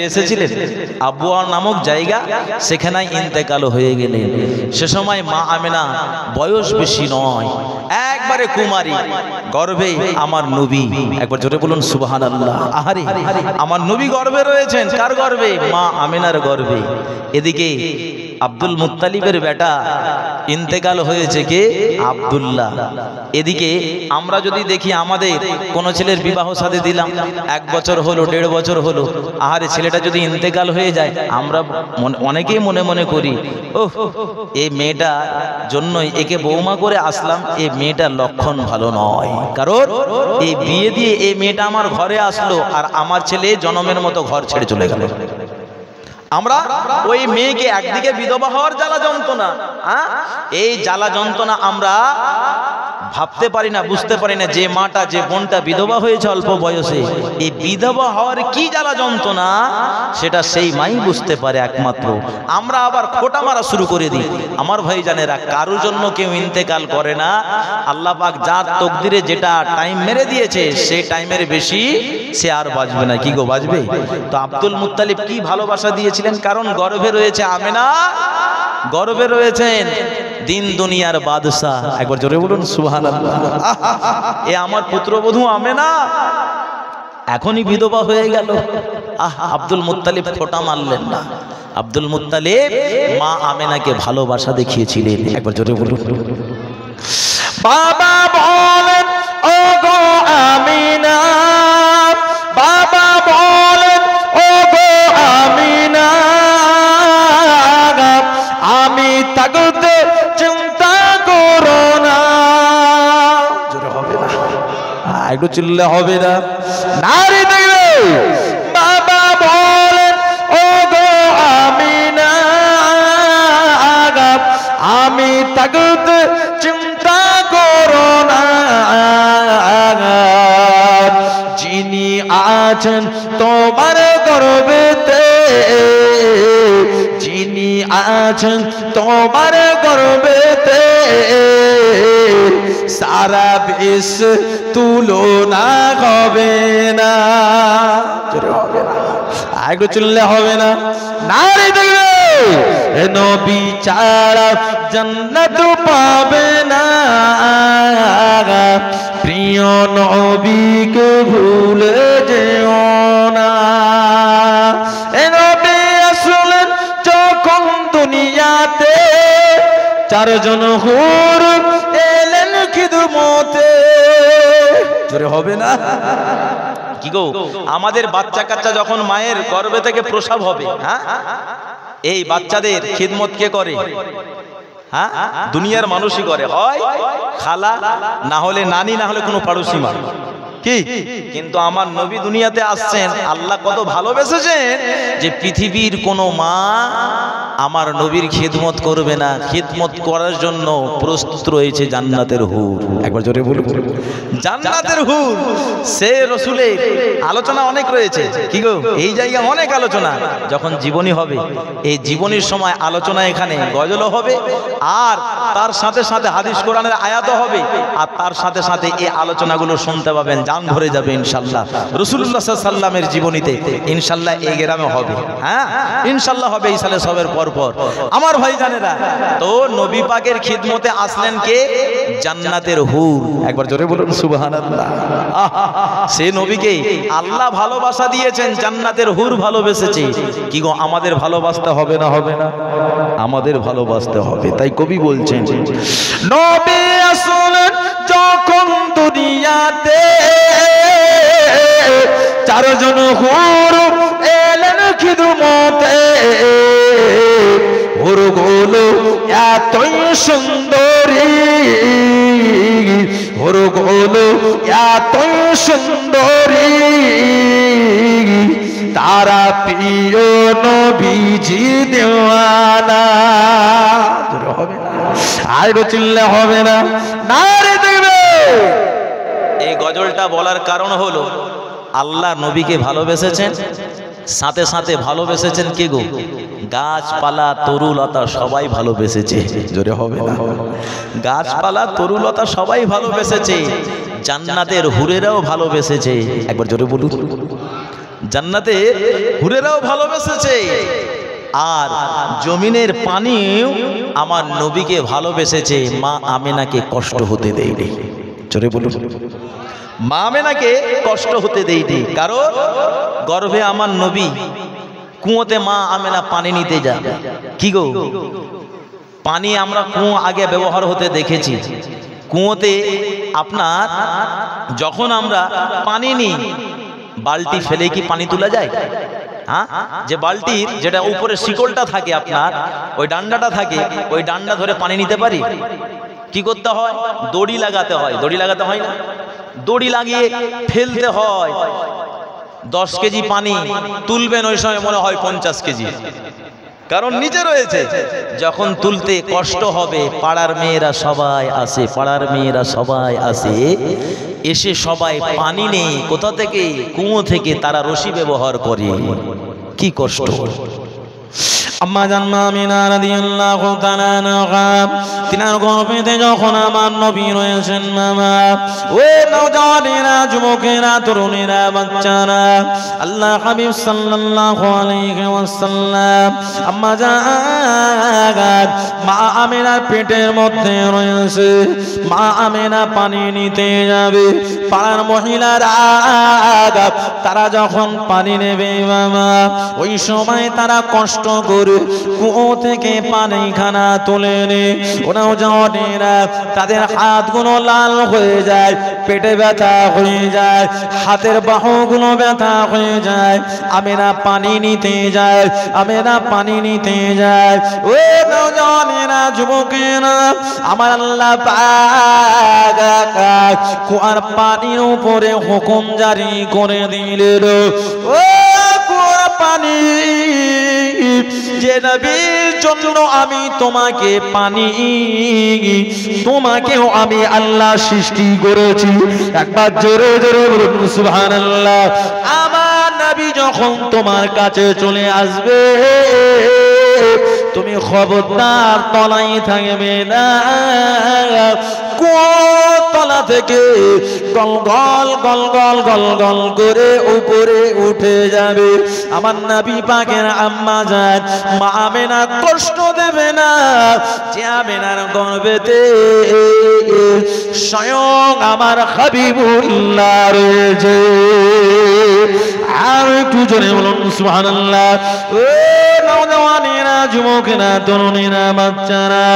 এসেছিলেন আবওয়া নামক জায়গা, সেখানে ইন্তেকাল হয়ে গেলেন। সে সময় মা আমেনা বয়স বেশি নয়, একবারে কুমারী, গর্ভে আমার নবী। একবার জোরে বলুন সুবহানাল্লাহ। আহারে আমার নবী গর্ভে রয়েছেন, কার গর্ভে? মা আমেনার গর্ভে। এদিকে আব্দুল মুত্তালিবের বেটা ইন্তেকাল হয়েছে, কে? আব্দুল্লাহ। এদিকে আমরা যদি দেখি আমাদের কোন ছেলের বিবাহ শাদী দিলাম, 1 বছর হলো, 1.5 বছর হলো, আহারে ছেলেটা যদি ইন্তেকাল হয়ে যায়, আমরা অনেকেই মনে মনে করি, ওহ এই মেয়েটার জন্যই একে বৌমা করে আসলাম, এই মেয়েটার লক্ষণ ভালো নয়, কারণ এই বিয়ে দিয়ে এই মেয়েটা আমার ঘরে আসলো আর আমার ছেলে জনমের মতো ঘর ছেড়ে চলে গেল। আমরা ওই মেয়েকে একদিকে বিধবা হওয়ার জ্বালা যন্ত্রণা, এই জ্বালা যন্ত্রণা আমরা ভাবতে পারি না, বুঝতে পারি না যে মাটা, যে বোনটা বিধবা হয়েছে অল্প বয়সে, এই বিধবা হওয়ার কি জ্বালা যন্ত্রণা সেটা সেই মাই বুঝতে পারে একমাত্র। আমরা আবার খোটা মারা শুরু করে দিই। আমার ভাইজানেরা, কারোর জন্য কেউ ইন্তেকাল করে না, আল্লাহ পাক যার তকদিরে যেটা টাইম মেরে দিয়েছে সেই টাইমের বেশি সে আর বাঁচবে না। কি গো, বাঁচবে? তো আব্দুল মুত্তালিব কি ভালোবাসা দিয়েছিলেন, কারণ গর্ভে রয়েছে আমেনা, গর্ভে রয়েছেন দিন দুনিয়ার বাদশাহ। একবার জোরে বলুন সুবহানাল্লাহ। এ আমার পুত্রবধূ আমেনা এখনই বিধবা হয়ে গেল। আব্দুল মুত্তালিব খোটা মারলেন না। আব্দুল মুত্তালিব মা আমেনাকে ভালোবাসা দেখিয়েছিলেন। একবার জোরে বলুন। বাবা বলেন ও গো আমিনা, বাবা বলেন ও গো আমিনা, আমি থাকতে চিন্তা করো না। জোরে হবে না, একটু চিল্লে হবে না, নারী দেখবে। বাবা বলেন ও গো আমিনা, আমি থাকতে চিন্তা করো না। যিনি আছেন তোমার গর্ভেতে, যিনি আছেন তোমার গর্ভেতে, সারা বিশ্ব তুলনা হবে না। একটু চললে হবে না, নারী দেখবে। নবী ছাড়া জান্নাত পাবে না, প্রিয় নবীকে ভুলে যেও না। নবী আসলেন যখন দুনিয়াতে, 4 জন হুর এলেন খিদমতে। জোরে হবে না? কি গো, আমাদের বাচ্চা কাচ্চা যখন মায়ের গর্ভে থেকে প্রসব হবে, এই বাচ্চাদের খিদমত কে করে? দুনিয়ার মানুষই করে, হয় খালা, না হলে নানি, না হলে কোনো পাড়োশি মা। কি কিন্তু আমার নবী দুনিয়াতে আসছেন, আল্লাহ কত ভালোবেসেছেন যে পৃথিবীর কোনো মা আমার নবীর খিদমত করবে না। খিদমত করার জন্য প্রস্তুত রয়েছে জান্নাতের হুর। একবার জোরে বলুন জান্নাতের হুর। সে রসুলের আলোচনা অনেক রয়েছে। কি গো, এই জায়গায় অনেক আলোচনা। যখন জীবনী হবে, এই জীবনীর সময় আলোচনা এখানে গজলও হবে, আর তার সাথে সাথে হাদিস কোরআনের আয়াতও হবে, আর তার সাথে সাথে এই আলোচনাগুলো শুনতে পাবেন, জান ভরে যাবে ইনশাল্লাহ। রাসূলুল্লাহ সাল্লাল্লাহু আলাইহি ওয়াসাল্লামের জীবনীতে ইনশাল্লাহ এই গ্রামে হবে, ইনশাল্লাহ হবে এই সালে সবের পর পর। আমার ভাইজানেরা, তো নবী পাকের খিদমতে আসলেন কে? জান্নাতের হুর। একবার জোরে বলুন সুবহানাল্লাহ। সে নবীকে আল্লাহ ভালোবাসা দিয়েছেন, জান্নাতের হুর ভালোবেসেছে। কি গো, আমাদের ভালোবাসতে হবে না? হবে না? আমাদের ভালোবাসতে হবে। তাই কবি বলছেন, নবী আসলেন যখন দুনিয়াতে, 4 জন হুর এলেন খিদমতে। হুরগুলো এতই সুন্দরী, হুরগুলো এতই সুন্দরী, তারা প্রিয় নবীজি দেওয়ানা। হবে না, আর চিল্লে হবে না, নারী দেখবে। এই গজলটা বলার কারণ হলো আল্লাহ নবীকে ভালোবেসেছেন, সাথে সাথে ভালোবেসেছেন কে গো? গাছপালা তরুলতা সবাই ভালোবেসেছে। জোরে হবে না? গাছপালা তরুলতা সবাই ভালোবেসেছে, জান্নাতের হুরেরাও ভালোবেসেছে। একবার জোরে বলুন। জান্নাতে হুরেরাও ভালোবেসেছে, আর জমিনের পানিও আমার নবীকে ভালোবেসেছে। মা আমেনাকে কষ্ট হতে দেয়নি। জোরে বলুন, মা আমেনাকে কষ্ট হতে দেয়নি, কারণ গর্ভে আমার নবী। কুয়োতে মা আমেনা পানি নিতে যান। কি গো, পানি আমরা কুয়ো আগে ব্যবহার হতে দেখেছি। কুয়োতে আপনার যখন আমরা পানি নিই, বালতি ফেলে কি পানি তোলা যায়? হ্যাঁ, যে বালতির যেটা উপরে শিকলটা থাকে, আপনার ওই ডান্ডাটা থাকে, ওই ডান্ডা ধরে পানি নিতে পারি? কি করতে হয়? দড়ি লাগাতে হয়। দড়ি লাগাতে হয় না? দড়ি লাগিয়ে ফেলতে হয়। 10 কেজি পানি তুলবেন, ওই সময় মনে হয় 50 কেজি, কারণ নিচে রয়েছে। যখন তুলতে কষ্ট হবে, পাড়ার মেয়েরা সবাই আসে, পাড়ার মেয়েরা সবাই আসে, এসে সবাই পানি নেই কোথা থেকে? কুয়ো থেকে। তারা রশি ব্যবহার করে। কি কষ্ট! আম্মা জান আমিনা রাদিয়াল্লাহু তাআলা আনহা, তিনার গর্ভেতে যখন আমার নবী রয়েছেন, মামা ও নওজওয়ানেরা, যুবকেরা, তরুণেরা, বাচ্চারা, আল্লাহ হাবিব সাল্লাল্লাহু আলাইহি ওয়াসাল্লাম আম্মা জান মা আমিনার পেটের মধ্যে রয়েছে। মা আমিনা পানি নিতে যাবে। পাড়ার মহিলারা তারা যখন পানি নেবে মামা, ওই সময় তারা কষ্ট করে কুয়ো থেকে পানিখানা তুলে নে। ওরাও জানেনা, তাদের হাতগুলো লাল হয়ে যায়, পেটে ব্যথা হয়ে যায়, হাতের বাহুগুলো ব্যথা হয়ে যায়। আমেনা পানি নিতে যায়, আমেনা পানি নিতে যায়। ও নওজওয়ানেরা, যুবকেরা, আমার আল্লাহ পাক কুয়ার পানির উপরে হুকুম জারি করে দিলেন, ও কুয়ার পানি, যে নবীর জন্য আমি তোমাকে পানি, তোমাকেও আমি আল্লাহ সৃষ্টি করেছি। একবার জোরে জোরে বলুন সুবহানাল্লাহ। আমার নবী যখন তোমার কাছে চলে আসবে, তুমি খবরদার তলাই থাকবে না। তলা থেকে গল গল গল গল গল গল করে উপরে উঠে যাবে। আমার নবী পাকের আম্মা জান মা আমেনা কষ্ট দেবে না, যে আমেনার গর্ভেতে স্বয়ং আমার হাবিবুল্লাহ রয়েছে। আর একটু জোরে বলুন সুবহানাল্লাহ। ও নওজওয়ানেরা, যুবকেরা, তরুণেরা, বাচ্চারা,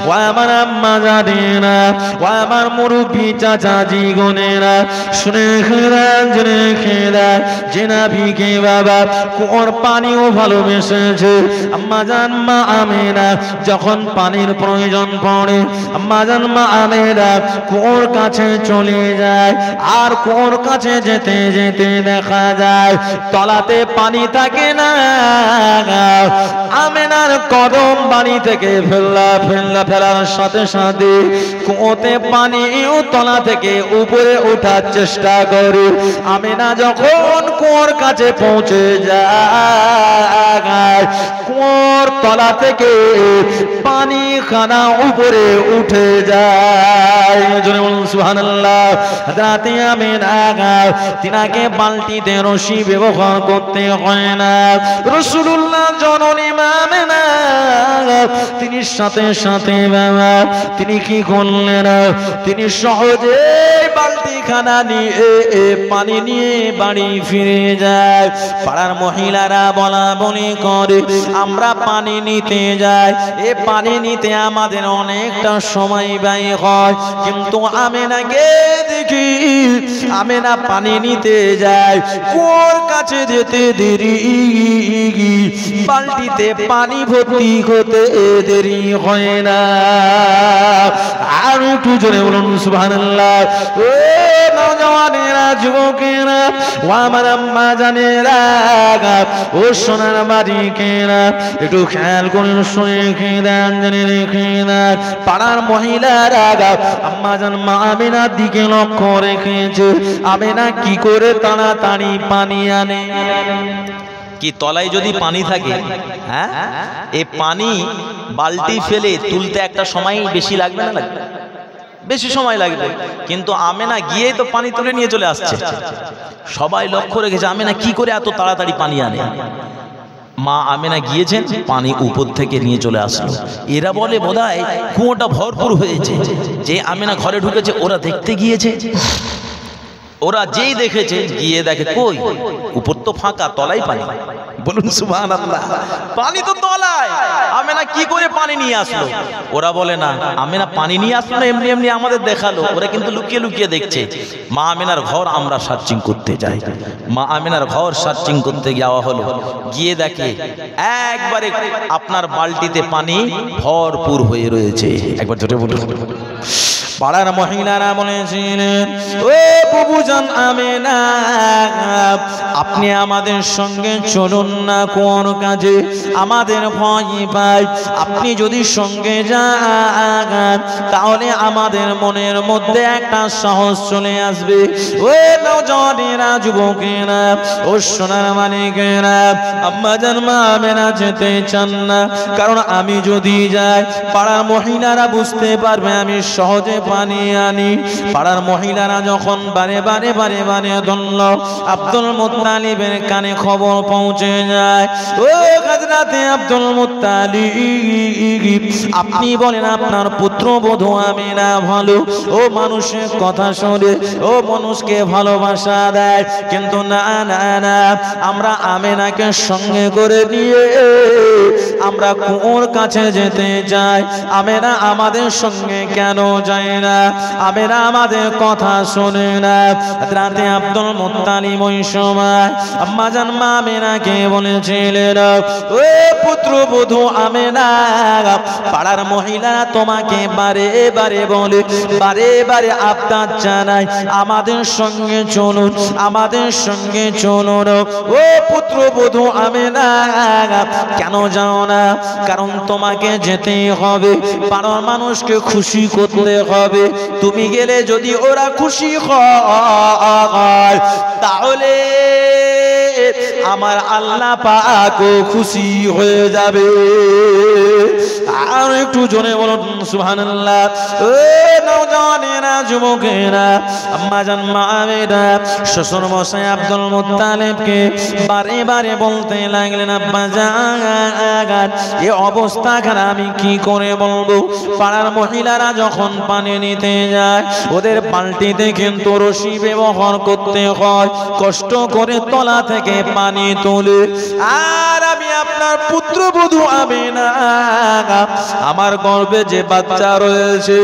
ও আমার আম্মা জানেরা, ও আমার মুরব্বী চাচাজি গনেরা, শুনে খেলান, জেনে খেলান, যে নাবিকে বাবা কুয়োর পানিও ভালোবেসেছে। আম্মা জান মা আমেনা যখন পানির প্রয়োজন পড়ে, আম্মা জান মা আমেনা কুয়োর কাছে চলে যায়। আর কুয়োর কাছে যেতে যেতে দেখা যায় তলাতে পানি থাকে না। আমেনার কদম পানি থেকে ফেলার সাথে সাথে কুয়োতে পানিও তলা থেকে উপরে ওঠার চেষ্টা করে। আমেনা যখন কুয়োর কাছে পৌঁছে যায়, কুয়োর তলা থেকে পানি খানা উপরে উঠে যায়। জোরে বলুন সুবহানাল্লাহ। রাতে আমেনা তিনাকে বালতিতে রশি ব্যবহার করতে হয় না। রাসূলুল্লাহ জননী আমেনা তিনি সাথে সাথে বাবা তিনি কি করলেন? তিনি সহজে বালতিখানা নিয়ে পানি নিয়ে বাড়ি ফিরে যায়। পাড়ার মহিলারা বলা বলি করে, আমরা পানি নিতে যাই, এ পানি নিতে আমাদের অনেকটা সময় ব্যয় হয়, কিন্তু আমেনাকে দেখি আমেনা পানি নিতে যায়, কুয়োর কাছে যেতে দেরি, বালতিতে পানি ভর্তি হতে দেরি হয় না। আর একটু জোরে বলুন সুবহানাল্লাহ। ও নওজওয়ানেরা, যুবকেরা, ও আমার আম্মা জানেরা, ও সোনার বাড়িকেরা, একটু খেয়াল করুন, শুনে খেদান, জেনে রেখে দেন। পাড়ার মহিলারা আম্মা জান মা আমেনার দিকে লক্ষ্য রেখেছে। আমেনা কি করে তাড়াতাড়ি পানি আনে? কি তলায় যদি পানি থাকে, হ্যাঁ, এই পানি বালতি ফেলে তুলতে একটা সময় বেশি লাগবে না? বেশি সময় লাগবে, কিন্তু আমেনা গিয়েই তো পানি তুলে নিয়ে চলে আসছে। সবাই লক্ষ্য রেখেছে আমেনা কি করে এত তাড়াতাড়ি পানি আনে। মা আমেনা গিয়েছেন, পানি উপর থেকে নিয়ে চলে আসলো। এরা বলে বোধহয় কুয়োটা ভরপুর হয়েছে। যে আমেনা ঘরে ঢুকেছে ওরা দেখতে গিয়েছে, ওরা যেই দেখেছে গিয়ে দেখে কই উপর তো ফাঁকা, তলায় পানি। বলুন সুবহানাল্লাহ, পানি তো তলায়। আমেনা কি করে পানি নিয়ে আসলো? ওরা বলে না আমেনা পানি নিয়ে আসলো না, এমনি এমনি আমাদের দেখালো। ওরা কিন্তু লুকিয়ে লুকিয়ে দেখছে। মা আমেনার ঘর আমরা সার্চিং করতে যাই। মা আমেনার ঘর সার্চিং করতে যাওয়া হলো। গিয়ে দেখে একবারে আপনার বালতিতে পানি ভরপুর হয়ে রয়েছে। একবার জোরে বলুন। পাড়ার মহিলারা বলেছিলেন, ও বাবুজান আমেনা, আপনি আমাদের সঙ্গে চলুন না কোন কাজে, আমাদের ভয় পাই। আপনি যদি সঙ্গে যান তাহলে আমাদের মনের মধ্যে একটা সাহস চলে আসবে। ও নওজওয়ানেরা, যুবকেরা, ও সোনার মানিকেরা, আম্মাজান মা আমেনা যেতে চান না। কারণ আমি যদি যাই পাড়ার মহিলারা বুঝতে পারবে আমি সহজে পানি আনি। পাড়ার মহিলারা যখন বারে বারে বারে বারে ধরল, আব্দুল মুত্তালিবের কানে খবর পৌঁছে যায়। ও হযরতে আব্দুল মুত্তালিব, আপনি বলেন আপনার পুত্রবধূ আমেনা ভালো, ও মানুষের কথা শুনে, ও মানুষকে ভালোবাসা দেয়, কিন্তু না না না, আমরা আমেনাকে সঙ্গে করে নিয়ে আমরা কুয়োর কাছে যেতে চাই। আমেনা আমাদের সঙ্গে কেন যায় না? আমেনা আমাদের কথা শোনে না। রাতে আব্দুল মুত্তালিব ওই সময় আম্মাজান মা আমেনাকে বলেছিলেন, ও পুত্রবধূ আমেনা, পাড়ার মহিলারা তোমাকে বারে বারে বলে, বারে বারে আবদার জানায়, আমাদের সঙ্গে চলুন, আমাদের সঙ্গে চলুন। ও পুত্রবধূ আমেনা, কেন যাও না? কারণ তোমাকে যেতেই হবে, পাড়ার মানুষকে খুশি করতে হবে। তুমি গেলে যদি ওরা খুশি হয় তাহলে আমার আল্লাহ পাকও খুশি হয়ে যাবে। আর একটু জোরে বলুন সুবহানাল্লাহ। ও নওজওয়ানেরা, যুবকেরা, আম্মাজান মা আমেনা শ্বশুর মশাই আব্দুল মুত্তালিবকে বারে বারে বলতে লাগলেন, আব্বা জান, এই অবস্থা খারাপ, আমি কি করে বলবো? পাড়ার মহিলারা যখন পানি নিতে যায় ওদের বালতিতে কিন্তু রশি ব্যবহার করতে হয়, কষ্ট করে তলা থেকে পানি তোলে। আর আমি আপনার পুত্রবধূ আমেনা, আমার গর্ভে যে বাচ্চা রয়েছে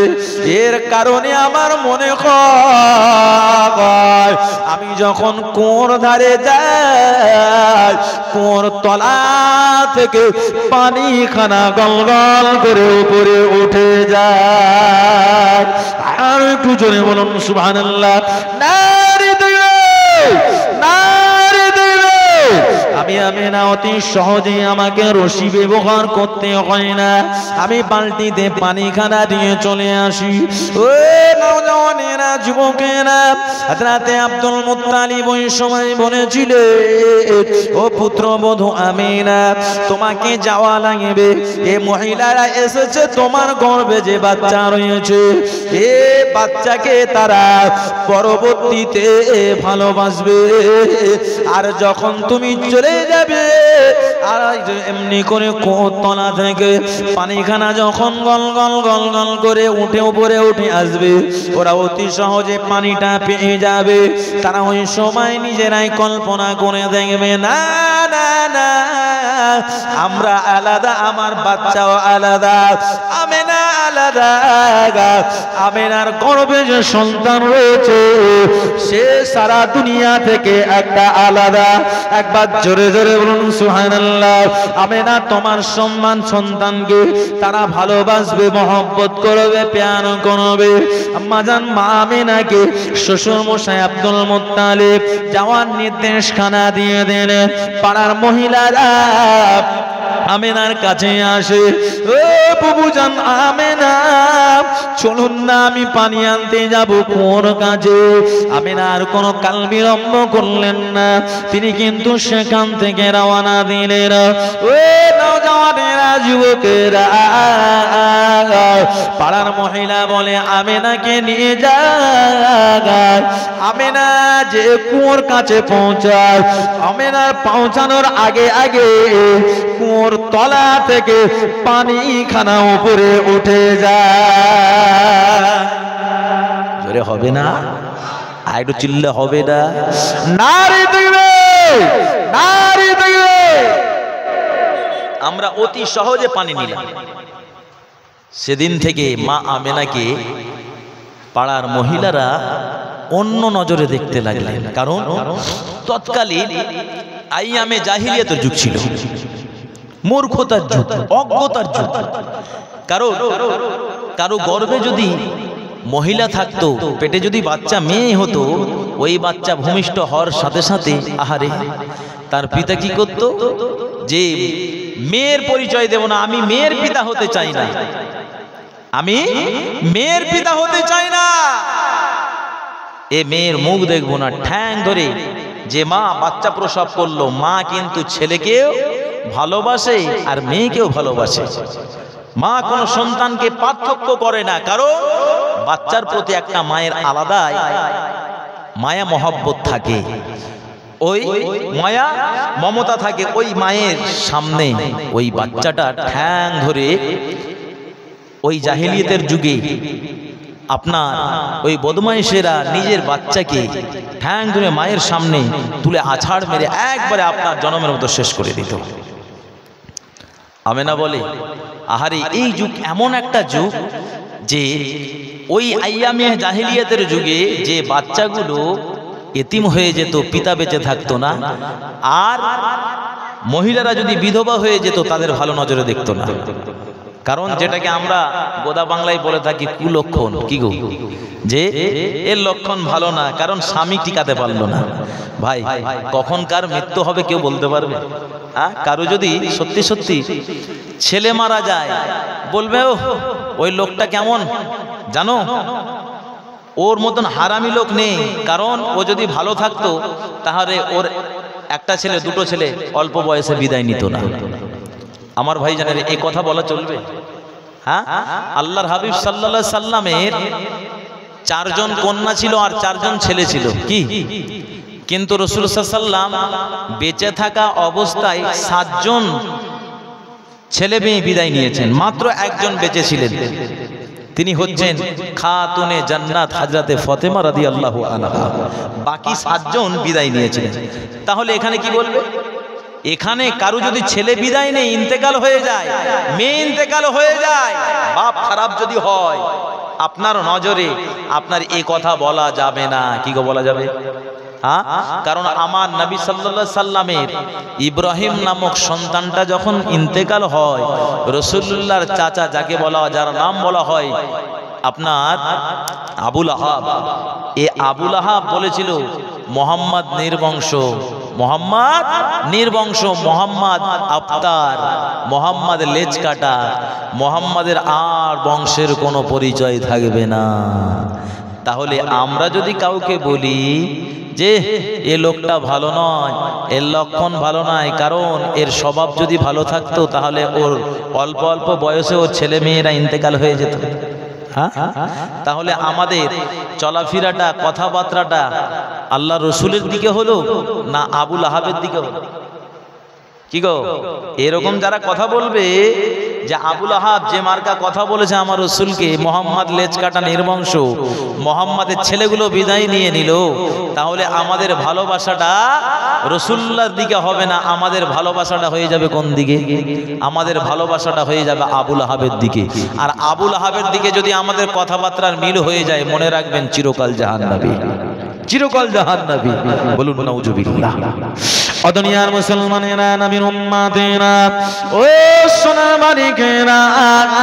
এর কারণে আমার মনে হয় আমি যখন কুয়োর ধারে যাই, কুয়োর তলা থেকে পানি খানা গলগল করে উপরে উঠে যায়। আর একটু জোরে বলুন সুবহানাল্লাহ। নারে তাকবীর, নারে তাকবীর। আমি আমেনা অতি সহজে আমাকে রশি ব্যবহার করতে হয় না, আমি বালতিতে পানি খানা দিয়ে চলে আসি। ও নওজওয়ানেরা, যুবকেরা, হযরতে আব্দুল মুত্তালিব ওই সময় বলেছিলেন, ও পুত্রবধূ আমেনা, তোমাকে যাওয়া লাগবে। এ মহিলারা এসেছে তোমার গর্ভে যে বাচ্চা রয়েছে, এ বাচ্চাকে তারা পরবর্তীতে ভালোবাসবে। আর যখন তুমি চলে যাবে আর এমনি করে তলা থেকে পানিখানা যখন গল গল গল গল করে উঠে উপরে উঠে আসবে, ওরা অতি সহজে পানিটা পেয়ে যাবে। তারা ওই সময় নিজেরাই কল্পনা করে দেখবে, না না না, আমরা আলাদা, আমার বাচ্চাও আলাদা, আমেনা আলাদা, আমেনার গর্ভে যে সন্তান রয়েছে সে সারা দুনিয়া থেকে একটা আলাদা। একবার জোরে জোরে বলুন সুবহানাল্লাহ। আমেনা তোমার সম্মান সন্তানকে তারা ভালোবাসবে, মহব্বত করবে, প্যার করবে। আম্মাজান মা আমেনাকে শ্বশুর মশাই আব্দুল মুত্তালিব যাওয়ার নির্দেশখানা দিয়ে দিলেন। পাড়ার মহিলারা আমেনার কাছে আসে, ও বাবুজান আমেনা, চলুন না, আমি পানি আনতে যাব কোন কাজে। আমেনা আর কোনো কাল বিলম্ব করলেন না, তিনি কিন্তু সেখান থেকে রওনা দিলেন। ও নওজওয়ানেরা, যুবকেরা, পাড়ার মহিলা বলে আমেনাকে নিয়ে যায়। আমেনা যে কুয়োর কাছে পৌঁছায়, আমেনার পৌঁছানোর আগে আগে কুয়োর তলা থেকে পানি খানা উপরে উঠে যায়। জোরে হবে না? আর একটু চিল্লে হবে না? নারী দেখবে, নারী দেখবে। আমরা অতি সহজে পানি নিলাম। সেদিন থেকে মা আমেনাকে পাড়ার মহিলারা অন্য নজরে দেখতে লাগলেন, কারণ তৎকালীন আইয়ামে জাহিলিয়াতের যুগ ছিল, মূর্খতার যুগ, অজ্ঞতার যুগ। কারো গর্ভে যদি মহিলা থাকতো, পেটে যদি বাচ্চা মেয়ে হতো, ওই বাচ্চা ভূমিষ্ঠ হওয়ার সাথে সাথে আহারে তার পিতা কি করত, যে মেয়ের পরিচয় দেব না, আমি মেয়ের পিতা হতে চাই না, আমি মেয়ের পিতা হতে চাই না, এ মেয়ের মুখ দেখবো না। ঠ্যাং ধরে যে মা বাচ্চা প্রসব করলো, মা কিন্তু ছেলেকেও ভালোবাসে আর মেয়েকেও ভালোবাসে। মা কোনো সন্তানকে পার্থক্য করে না, কারণ বাচ্চার প্রতি একটা মায়ের আলাদাই মায়া মহব্বত থাকে, ওই মায়া মমতা থাকে। ওই মায়ের সামনে ওই বাচ্চাটা ঠ্যাং ধরে, ওই জাহিলিয়াতের যুগে আপনার ওই বদমাইশেরা নিজের বাচ্চাকে ঠ্যাং ধরে মায়ের সামনে তুলে আছাড় মেরে একবারে আপনার জনমের মতো শেষ করে দিত। আমেনা বলে আহারে এই যুগ এমন একটা যুগ যে ওই আইয়ামে জাহিলিয়াতের যুগে যে বাচ্চাগুলো এতিম হয়ে যেত, পিতা বেঁচে থাকতো না, আর মহিলারা যদি বিধবা হয়ে যেত তাদের ভালো নজরে দেখতো না। কারণ যেটাকে আমরা গোদা বাংলায় বলে থাকি কুলক্ষণ, কি গো, যে এর লক্ষণ ভালো না, কারণ স্বামী টিকাতে পারলো না। ভাই কখন কার মৃত্যু হবে কেউ বলতে পারবে? কারো যদি সত্যি সত্যি ছেলে মারা যায়, বলবে ও ওই লোকটা কেমন জানো, ওর মতন হারামি লোক নেই। কারণ ও যদি ভালো থাকতো তাহলে ওর একটা ছেলে দুটো ছেলে অল্প বয়সে বিদায় নিত না। আমার ভাই জানেন এই কথা বলা চলবে? হ্যাঁ, আল্লাহর হাবিব সাল্লাল্লাহু আলাইহি সাল্লামের 4 জন কন্যা ছিল আর 4 জন ছেলে ছিল, কি? কিন্তু রাসূল সাল্লাল্লাহু আলাইহি সাল্লাম বেঁচে থাকা অবস্থায় 7 জন ছেলে মেয়ে বিদায় নিয়েছেন, মাত্র একজন বেঁচে ছিলেন। তিনি হচ্ছেন খাতুনে জান্নাত হযরতে ফাতেমা রাদিয়াল্লাহু আনহা। বাকি 7 জন বিদায় নিয়েছিলেন। তাহলে এখানে কি বলবে? এখানে কারো যদি ছেলে বিদায় নেই, ইন্তেকাল হয়ে যায়, মেয়ে ইন্তেকাল হয়ে যায়, বাপ খারাপ যদি হয়, আপনার নজরে আপনার এই কথা বলা যাবে না। কি গো বলা যাবে? হ্যাঁ, কারণ আমার নবী সাল্লাল্লাহু আলাইহি সাল্লামের ইব্রাহিম নামক সন্তানটা যখন ইন্তেকাল হয়, রাসূলুল্লাহর চাচা যাকে বলা হয়, যার নাম বলা হয় আপনার আবুল আহাব, এ আবুল আহাব বলেছিল মোহাম্মদ নির্বংশ, মোহাম্মদ নির্বংশ, মোহাম্মদ আফতার, মোহাম্মদ লেজ কাটা, মোহাম্মদের আর বংশের কোনো পরিচয় থাকবে না। তাহলে আমরা যদি কাউকে বলি যে এ লোকটা ভালো নয়, এর লক্ষণ ভালো নয়, কারণ এর স্বভাব যদি ভালো থাকতো তাহলে ওর অল্প অল্প বয়সে ওর ছেলে মেয়েরা ইন্তেকাল হয়ে যেত। হ্যাঁ, তাহলে আমাদের চলাফেরাটা, কথাবার্তাটা আল্লাহ রসুলের দিকে হলো না আবুল আহাবের দিকে হলো? কি গো, এরকম যারা কথা বলবে যে আবুল আহাব যে মার্কা কথা বলেছে আমার রসুলকে, মোহাম্মদ লেজ কাটা নির্বংশ, মোহাম্মদের ছেলেগুলো বিদায় নিয়ে নিল, তাহলে আমাদের ভালোবাসাটা রসুল্লাহর দিকে হবে না, আমাদের ভালোবাসাটা হয়ে যাবে কোন দিকে? আমাদের ভালোবাসাটা হয়ে যাবে আবুল আহাবের দিকে। আর আবুল আহাবের দিকে যদি আমাদের কথাবার্তার মিল হয়ে যায়, মনে রাখবেন চিরকাল জাহান্নামী, চিরকাল জাহান্নামী। বলুন নাউজুবিল্লাহ। ও দুনিয়ার মুসলমানেরা, নবীর উম্মতেরা, ও সোনার মালিকেরা,